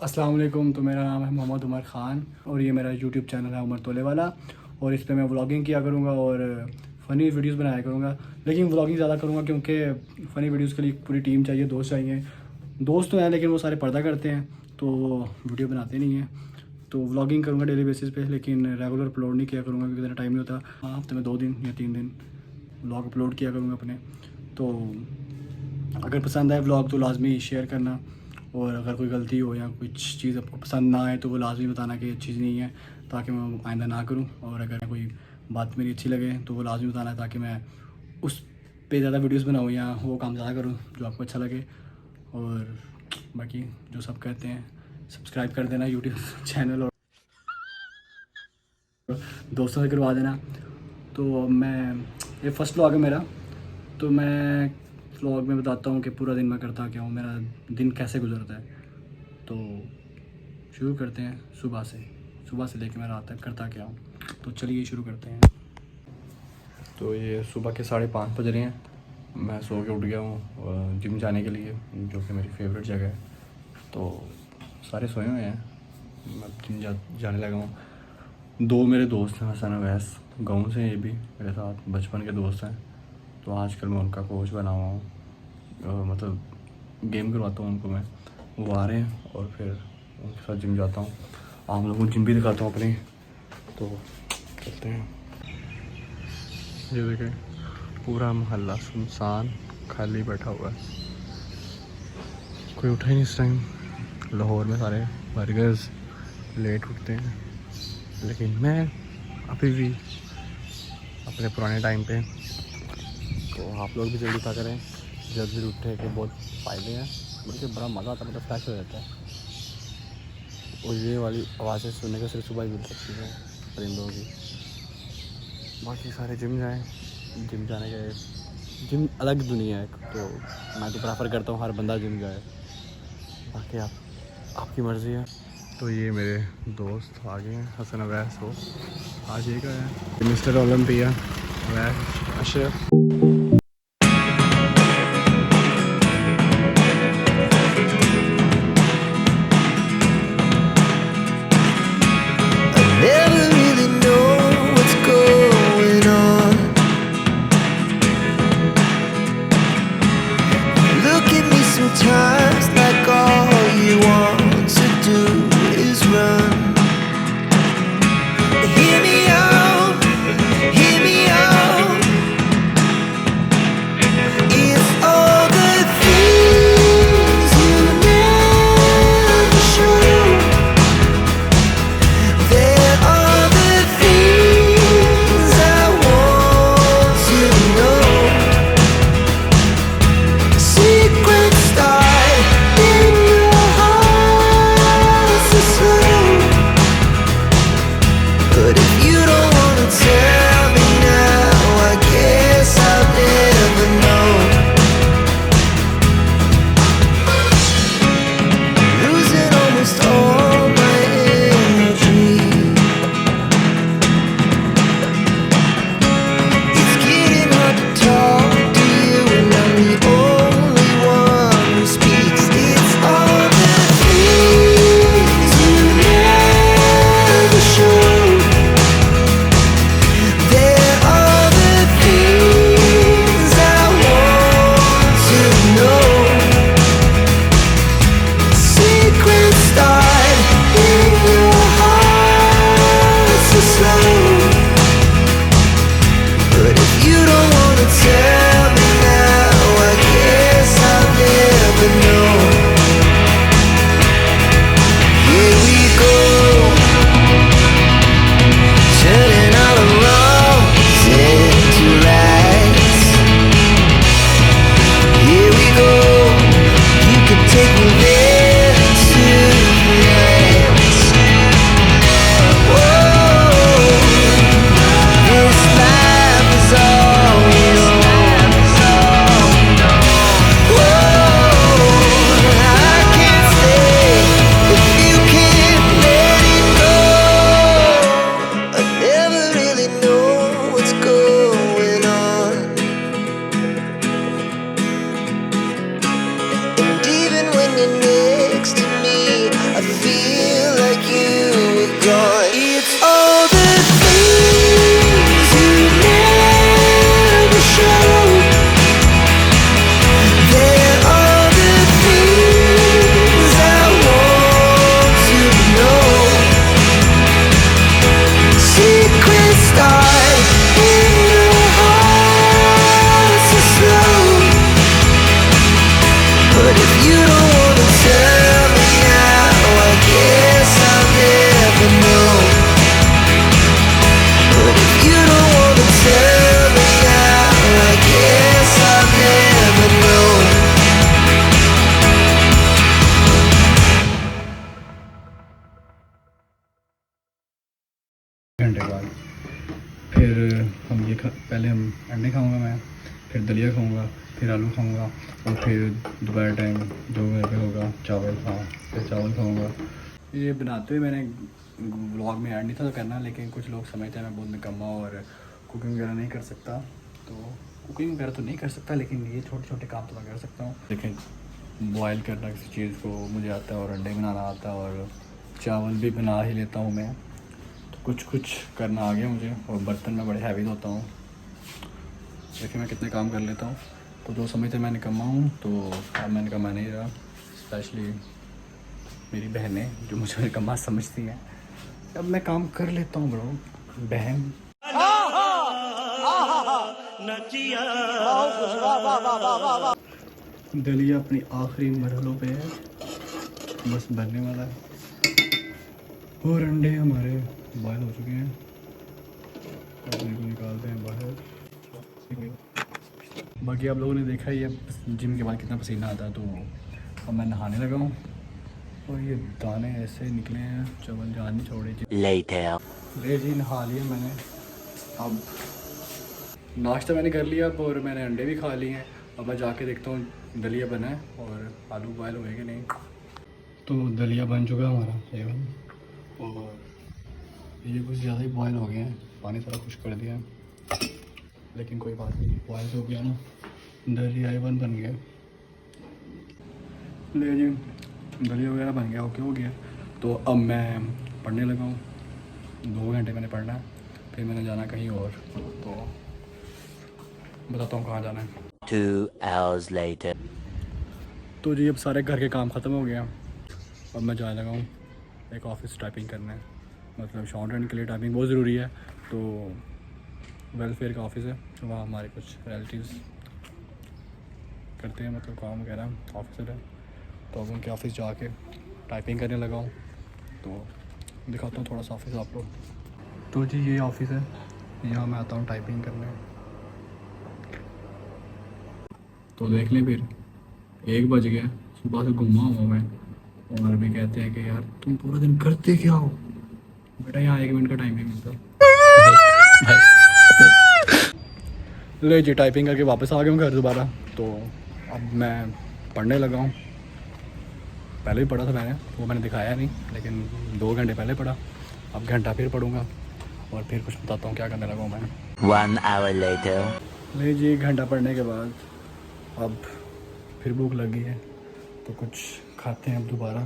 अस्सलाम वालेकुम। तो मेरा नाम है मोहम्मद उमर ख़ान और ये मेरा यूट्यूब चैनल है उमर तोले वाला। और इस पर मैं व्लॉगिंग किया करूँगा और फ़नी वीडियोस बनाया करूँगा। लेकिन व्लॉगिंग ज़्यादा करूँगा क्योंकि फ़नी वीडियोस के लिए पूरी टीम चाहिए, दोस्त चाहिए। दोस्त तो हैं लेकिन वो सारे पर्दा करते हैं तो वीडियो बनाते नहीं हैं। तो व्लॉगिंग करूँगा डेली बेसिस पे, लेकिन रेगुलर अपलोड नहीं किया करूँगा क्योंकि इतना टाइम नहीं होता। हाँ, हफ्ते में 2 दिन या 3 दिन व्लॉग अपलोड किया करूँगा अपने। तो अगर पसंद आए व्लॉग तो लाजमी शेयर करना, और अगर कोई गलती हो या कुछ चीज़ आपको पसंद ना आए तो वो लाजमी बताना कि अच्छी चीज़ नहीं है, ताकि मैं आइंदा ना करूं। और अगर कोई बात मेरी अच्छी लगे तो वो लाजमी बताना है ताकि मैं उस पे ज़्यादा वीडियोस बनाऊं या वो काम ज़्यादा करूं जो आपको अच्छा लगे। और बाकी जो सब कहते हैं सब्सक्राइब कर देना यूट्यूब चैनल और दोस्तों से करवा देना। तो मैं ये फर्स्ट व्लॉग है मेरा, तो मैं व्लॉग में बताता हूँ कि पूरा दिन मैं करता क्या हूँ, मेरा दिन कैसे गुजरता है। तो शुरू करते हैं सुबह से लेकर मैं रात तक करता क्या हूँ। तो चलिए शुरू करते हैं। तो ये सुबह के 5:30 बज रहे हैं। मैं सो के उठ गया हूँ जिम जाने के लिए, जो कि मेरी फेवरेट जगह है। तो सारे सोए हुए हैं, मैं जिम जाने लगा हूँ। 2 मेरे दोस्त हैं, हसन अवैस, गाँव से, ये भी मेरे साथ बचपन के दोस्त हैं। तो आजकल मैं उनका कोच बना हुआ हूँ, मतलब गेम करवाता हूँ उनको मैं। वो आ रहे हैं और फिर उनके साथ जिम जाता हूँ। आप लोगों को जिम भी दिखाता हूँ अपनी। तो चलते हैं। ये देखें, पूरा मोहल्ला सुनसान खाली बैठा हुआ है, कोई उठा ही नहीं इस टाइम। लाहौर में सारे बर्गर्स लेट उठते हैं, लेकिन मैं अभी भी अपने पुराने टाइम पे। तो आप लोग भी जल्दी उठा करें, जल्दी उठे के बहुत फ़ायदे हैं, बल्कि बड़ा मज़ा आता है, मतलब फ्रेश हो जाता है। और ये वाली आवाज़ें सुनने का सिर्फ सुबह ही मिल सकती है परिंदों की। बाकी सारे जिम जाएं, जिम जाने के जिम अलग दुनिया है। तो मैं तो प्रेफर करता हूँ हर बंदा जिम जाए, बाकी आपकी मर्ज़ी है। तो ये मेरे दोस्त आ गए हैं, हसन अवैस हो आज ये का है, mister Olympia Awais Ashraf. Never really know what's going on. Look at me sometimes like all you want to do is run. Hear me out, hear me out. It's all the things you never show. There are the things I want to know. Secrets start in your heart so slow. But if you don't wanna tell me now, I guess I'll never know. Losing almost all my energy. It's getting hard to talk to you, and I'm the only one who speaks. It's all the things you never show. There are the things I want to know. Secrets start in your heart so slow. But if you don't wanna tell me now, I guess I'll never know. Here we go, turning all the wrongs into rights. Here we go, you can take me there tonight. घंटे बाद फिर हम ये पहले हम अंडे खाऊंगा मैं, फिर दलिया खाऊंगा, फिर आलू खाऊंगा और फिर दोपहर टाइम 2 बजे पे होगा चावल, हाँ फिर चावल खाऊंगा। ये बनाते हुए मैंने व्लॉग में ऐड नहीं था तो करना, लेकिन कुछ लोग समझते हैं मैं बहुत निकम्मा और कुकिंग वगैरह नहीं कर सकता, तो कुकिंग वगैरह तो नहीं कर सकता, लेकिन ये छोटे छोटे काम तो मैं कर सकता हूँ। लेकिन बॉयल करना किसी चीज़ को मुझे आता है और अंडे बनाना आता है और चावल भी बना ही लेता हूँ मैं, तो कुछ कुछ करना आ गया मुझे। और बर्तन में बड़े हैवी धोता हूँ, देखिए मैं कितने काम कर लेता हूँ। तो जो समझते मैं निकम्मा हूँ, तो अब मैं निकम्मा नहीं रहा। स्पेशली मेरी बहनें जो मुझे निकम्मा समझती हैं, अब मैं काम कर लेता हूँ ब्रो। बहन दलिया अपनी आखिरी मरहलों पे है, बस बनने वाला है और अंडे हमारे बॉयल हो चुके हैं। अब इनको निकालते हैं बाहर। बाकी आप लोगों ने देखा ही है जिम के बाद कितना पसीना आता है, तो अब मैं नहाने लगा हूँ और ये दाने ऐसे निकले हैं, चवल जान नहीं छोड़े जी। ले जी नहा लिया मैंने, अब नाश्ता मैंने कर लिया और मैंने अंडे भी खा लिए हैं। अब मैं जाके देखता हूँ दलिया बना है और आलू बॉयल हुए कि नहीं। तो दलिया बन चुका है हमारा एवं, और ये कुछ ज़्यादा ही बॉयल हो गए हैं, पानी थोड़ा खुश कर दिया है, लेकिन कोई बात नहीं, बॉयल हो गया ना, दलिया एवन बन गया। ले जी दलिया वगैरह बन गया, ओके हो गया। तो अब मैं पढ़ने लगा हूँ, 2 घंटे मैंने पढ़ना है, फिर मैंने जाना कहीं और, तो बताता हूँ कहाँ जाना है। 2 hours later. तो जी अब सारे घर के काम ख़त्म हो गया, अब मैं जाने लगा हूँ एक ऑफिस टाइपिंग करने, मतलब शॉर्ट हैंड के लिए टाइपिंग बहुत ज़रूरी है। तो वेलफेयर का ऑफिस है, वहाँ हमारे कुछ रिलेटिव्स करते हैं, मतलब काम वगैरह ऑफिसर है, तो अब उनके ऑफिस जाके टाइपिंग करने लगा हूँ। तो दिखाता हूँ थोड़ा सा ऑफिस आप लोग। तो जी ये ऑफिस है, यहाँ मैं आता हूँ टाइपिंग करने। तो देख लें फिर 1 बज गया, सुबह से घूमा हुआ मैं, और अभी कहते हैं कि यार तुम पूरा दिन करते क्या हो बेटा, यहाँ 1 मिनट का टाइम नहीं मिलता। ले जी टाइपिंग करके वापस आ गया हूँ घर दोबारा। तो अब मैं पढ़ने लगा हूँ, पहले भी पढ़ा था मैंने, वो मैंने दिखाया नहीं, लेकिन 2 घंटे पहले पढ़ा, अब घंटा फिर पढ़ूँगा और फिर कुछ बताता हूँ क्या करने लगा हूँ मैं। 1 hour later. ले जी 1 घंटा पढ़ने के बाद अब फिर भूख लगी है, तो कुछ खाते हैं अब दोबारा।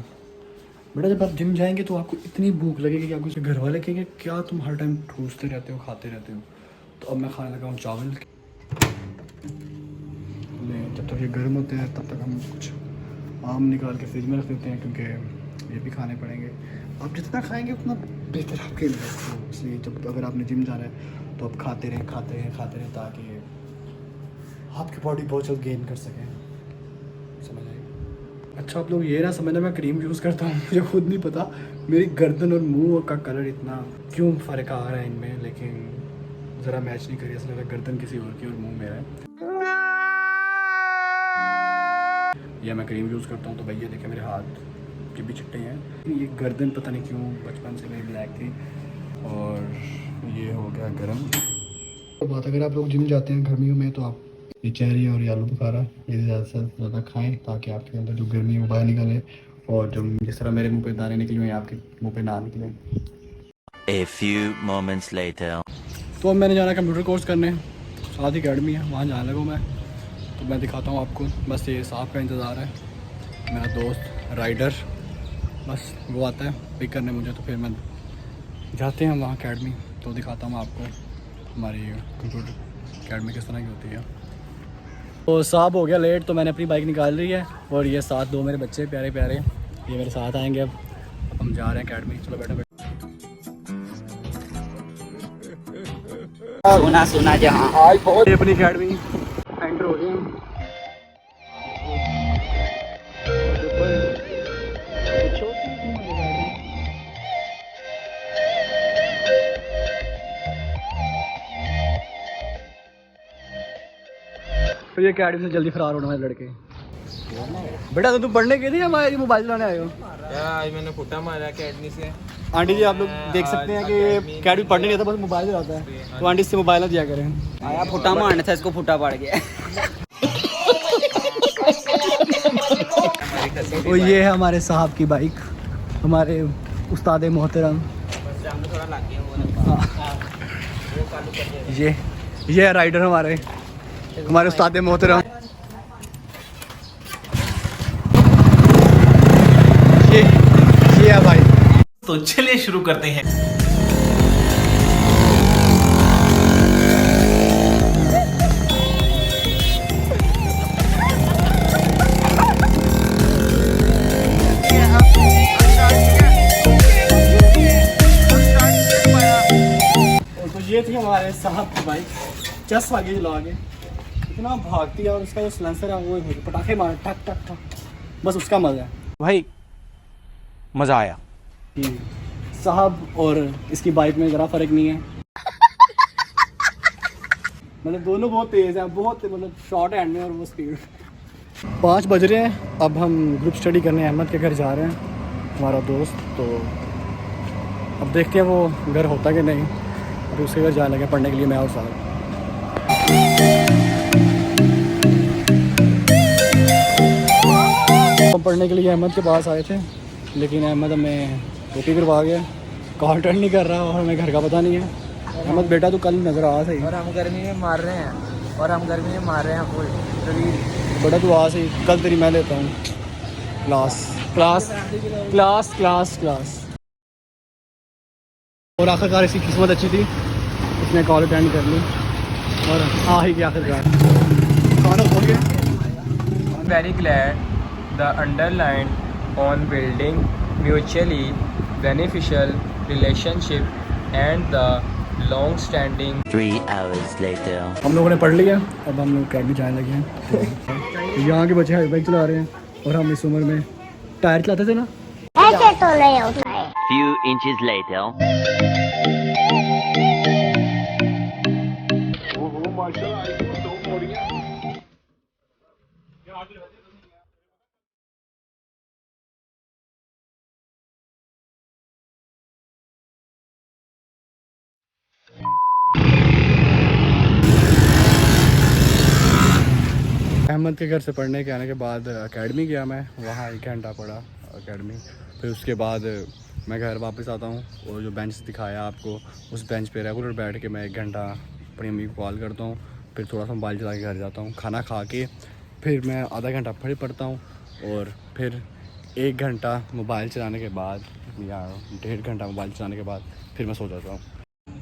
बेटा जब आप जिम जाएंगे तो आपको इतनी भूख लगेगी कि आपको घर वाले कहेंगे क्या तुम हर टाइम ठूसते रहते हो, खाते रहते हो। तो अब मैं खाने लगा हूँ चावल। जब तक ये गर्म होते हैं तब तक हम कुछ आम निकाल के फ्रिज में रख देते हैं, क्योंकि ये भी खाने पड़ेंगे। आप जितना खाएंगे उतना बेहतर आपके लिए, तो इसलिए जब अगर आपने जिम जाना है तो आप खाते रहें ताकि आपकी बॉडी बहुत जल्द गेन कर सकें, समझ आए। अच्छा आप लोग ये ना समझना मैं क्रीम यूज़ करता हूँ, मुझे खुद नहीं पता मेरी गर्दन और मुंह का कलर इतना क्यों फ़र्क आ रहा है इनमें, लेकिन ज़रा मैच नहीं करी, ऐसा लग गर्दन किसी और की और मुंह मेरा है। या मैं क्रीम यूज़ करता हूँ, तो भैया देखे मेरे हाथ के भी चिट्टे हैं, ये गर्दन पता नहीं क्यों बचपन से मेरी ब्लैक थी और ये हो गया गर्म। तो बात अगर आप लोग जिम जाते हैं गर्मियों में, तो आप ये चेरी और ये आलू बुखारा ये ज़्यादा से ज़्यादा खाएं, ताकि आपके अंदर जो गर्मी है वो बाहर निकले, और जो जिस तरह मेरे मुंह पे दाने निकले हुए हैं आपके मुंह पे ना निकले। A few moments later. तो अब मैंने जाना कंप्यूटर कोर्स करने, साथ ही अकेडमी है वहाँ जाने लगा मैं, तो मैं दिखाता हूँ आपको। बस ये साहब का इंतज़ार है, मेरा दोस्त राइडर, बस वो आता है पिक करने मुझे, तो फिर मैं जाते हैं वहाँ अकेडमी, तो दिखाता हूँ आपको हमारी कंप्यूटर अकेडमी किस तरह की होती है। तो साहब हो गया लेट, तो मैंने अपनी बाइक निकाल ली है, और ये साथ 2 मेरे बच्चे प्यारे प्यारे ये मेरे साथ आएंगे। अब हम जा रहे हैं अकेडमी, चलो बैठो सोना सोना जहाँ आज बहुत अपनी अकेडमी एंटर हो गए हैं। तो ये अकेडमी से जल्दी फरार होने वाले लड़के। बेटा तो तुम पढ़ने के लिए हमारे मोबाइल चलाने आए हो? यार आज मैंने फुटा मारा अकेडमी से, आंटी जी आप लोग देख सकते हैं कि कैड भी पढ़ने नहीं आता, बस मोबाइल चलाता है, तो आंटी से मोबाइल ना दिया करें। आया फुटा मारना था, इसको फुटा पड़ गया। तो ये है हमारे साहब की बाइक, हमारे उस्ताद मोहतरम। ये है राइडर हमारे उस्ताद मोहतरम। ये है भाई। तो चलिए शुरू करते हैं। तो ये थी हमारे साहब की बाइक, 10 आगे चला के इतना भागती है, और उसका जो सिलेंसर है वो पटाखे मार ठक ठक ठक, बस उसका मजा है भाई, मजा आया। कि साहब और इसकी बाइक में ज़रा फ़र्क नहीं है। मतलब दोनों बहुत तेज़ हैं, बहुत मतलब शॉर्ट हैंड में और वो स्पीड। 5 बज रहे हैं, अब हम ग्रुप स्टडी करने अहमद के घर जा रहे हैं, हमारा दोस्त। तो अब देखते हैं वो घर होता कि नहीं, अभी उसके घर जाने लगे पढ़ने के लिए मैं और साहब। हम पढ़ने के लिए अहमद के पास आए थे, लेकिन अहमद हमें टोपी करवा गया, कॉल अटेंड नहीं कर रहा और हमें घर का पता नहीं है। अहमद बेटा तो कल नज़र आ सही, और हम गर्मी में मार रहे हैं फुल बेटा तू आ सही, कल तेरी मैं लेता हूँ क्लास। और आखिरकार इसकी किस्मत अच्छी थी, उसने कॉल अटेंड कर ली और आ ही गया आखिरकार। खाना खो गया। Very glad the underlined on building mutually beneficial relationship and the long-standing 3 hours later. हम लोगों ने पढ़ लिया, अब हम लोग कैब भी जाने लगे हैं। तो यहाँ के बच्चे हाई बाइक चला रहे हैं और हम इस उम्र में टायर चलाते थे ना। ऐसे तो नहीं होता है। Few inches later. अहमद के घर से पढ़ने के आने के बाद एकेडमी गया मैं, वहाँ 1 घंटा पढ़ा एकेडमी। फिर उसके बाद मैं घर वापस आता हूँ और जो बेंच दिखाया आपको, उस बेंच पे रेगुलर बैठ के मैं 1 घंटा अपनी अम्मी को कॉल करता हूँ। फिर थोड़ा सा मोबाइल चला के घर जाता हूँ, खाना खा के फिर मैं आधा घंटा फिर पढ़ता हूँ और फिर 1 घंटा मोबाइल चलाने के बाद या 1.5 घंटा मोबाइल चलाने के बाद फिर मैं सो जाता हूँ।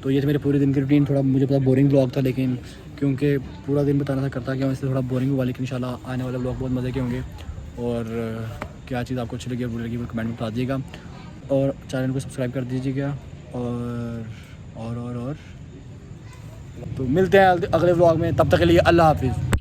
तो ये मेरे पूरे दिन की रूटीन। थोड़ा मुझे पता बोरिंग ब्लॉग था, लेकिन क्योंकि पूरा दिन बताना था करता क्या, इसलिए थोड़ा बोरिंग हुआ। लेकिन इंशाल्लाह आने वाला ब्लॉग बहुत मज़े के होंगे। और क्या चीज़ आपको अच्छी लगी बुरी लगी वो कमेंट में बता दीजिएगा और चैनल को सब्सक्राइब कर दीजिएगा। और तो मिलते हैं अगले ब्लॉग में, तब तक के लिए अल्लाह हाफिज़।